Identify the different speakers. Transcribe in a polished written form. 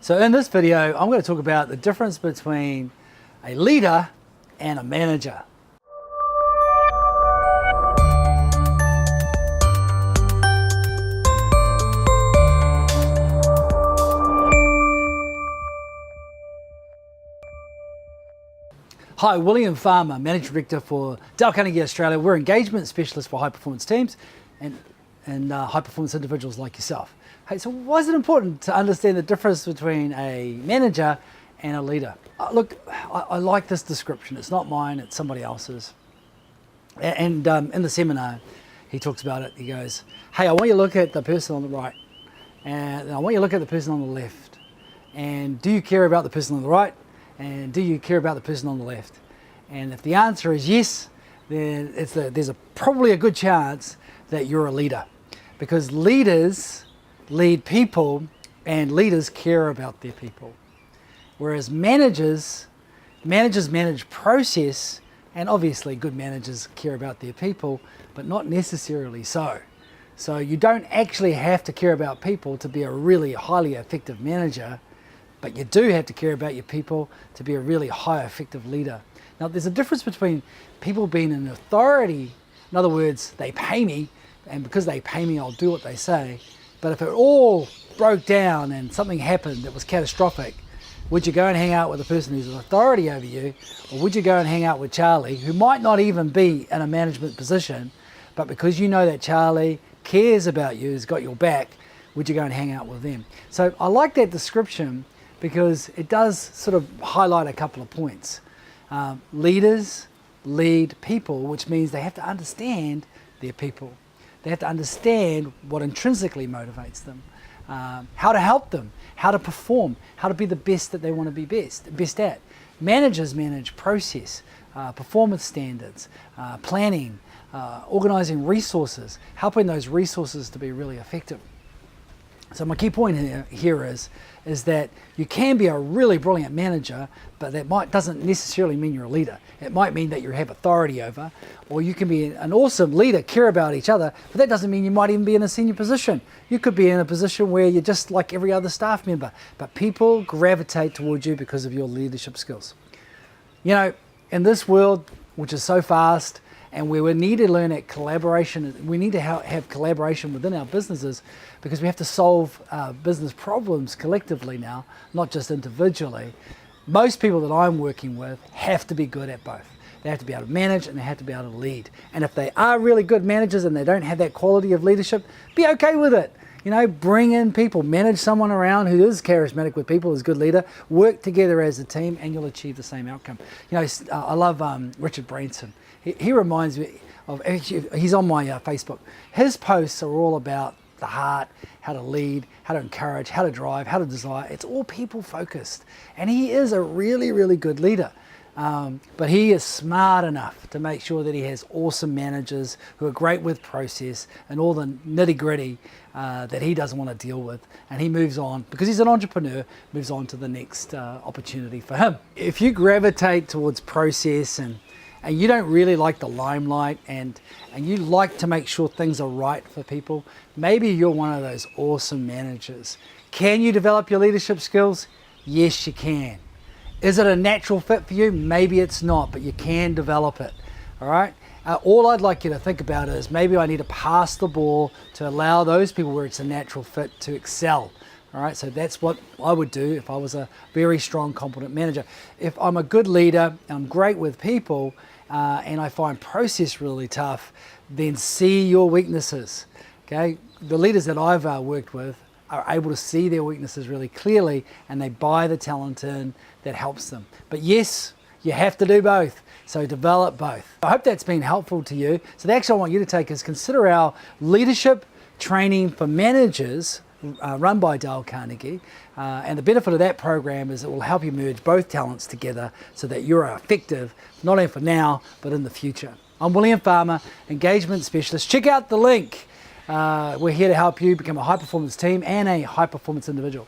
Speaker 1: So in this video, I'm going to talk about the difference between a leader and a manager. Hi, William Farmer, Managing Director for Dale Carnegie Australia. We're engagement specialists for high performance teams and high performance individuals like yourself. Hey, so why is it important to understand the difference between a manager and a leader? Look, I like this description. It's not mine, it's somebody else's. And in the seminar, he talks about it. He goes, hey, I want you to look at the person on the right, and I want you to look at the person on the left. And do you care about the person on the right? And do you care about the person on the left? And if the answer is yes, then there's probably a good chance that you're a leader, because leaders lead people and leaders care about their people. Whereas managers manage process, and obviously good managers care about their people, but not necessarily so. So you don't actually have to care about people to be a really highly effective manager, but you do have to care about your people to be a really high effective leader. Now there's a difference between people being an authority, in other words, they pay me, and because they pay me I'll do what they say, but if it all broke down and something happened that was catastrophic, would you go and hang out with a person who's an authority over you, or would you go and hang out with Charlie, who might not even be in a management position, but because you know that Charlie cares about you, has got your back, would you go and hang out with them? So I like that description because it does sort of highlight a couple of points. Leaders lead people, which means they have to understand their people. They have to understand what intrinsically motivates them, how to help them, how to perform, how to be the best that they want to be best at. Managers manage process, performance standards, planning, organizing resources, helping those resources to be really effective. So my key point here is that you can be a really brilliant manager, but that doesn't necessarily mean you're a leader. It might mean that you have authority over, or you can be an awesome leader, care about each other, but that doesn't mean you might even be in a senior position. You could be in a position where you're just like every other staff member, but people gravitate towards you because of your leadership skills. You know, in this world, which is so fast, and where we need to learn at collaboration, we need to have collaboration within our businesses, because we have to solve business problems collectively now, not just individually. Most people that I'm working with have to be good at both. They have to be able to manage and they have to be able to lead. And if they are really good managers and they don't have that quality of leadership, be okay with it. You know, bring in people, manage someone around who is charismatic with people, is a good leader, work together as a team, and you'll achieve the same outcome. You know, I love Richard Branson. He reminds me of, he's on my Facebook. His posts are all about the heart, how to lead, how to encourage, how to drive, how to desire. It's all people focused. And he is a really, really good leader. But he is smart enough to make sure that he has awesome managers who are great with process and all the nitty gritty that he doesn't want to deal with. And he moves on, because he's an entrepreneur, moves on to the next opportunity for him. If you gravitate towards process and you don't really like the limelight and you like to make sure things are right for people, maybe you're one of those awesome managers. Can you develop your leadership skills? Yes, you can. Is it a natural fit for you? Maybe it's not, but you can develop it, all right? All I'd like you to think about is maybe I need to pass the ball to allow those people where it's a natural fit to excel. All right, so that's what I would do if I was a very strong, competent manager. If I'm a good leader, I'm great with people, and I find process really tough, then see your weaknesses, okay? The leaders that I've worked with are able to see their weaknesses really clearly, and they buy the talent in that helps them. But yes, you have to do both, so develop both. I hope that's been helpful to you. So the action I want you to take is consider our leadership training for managers run by Dale Carnegie, and the benefit of that program is it will help you merge both talents together so that you're effective, not only for now, but in the future. I'm William Farmer, engagement specialist. Check out the link. We're here to help you become a high performance team and a high performance individual.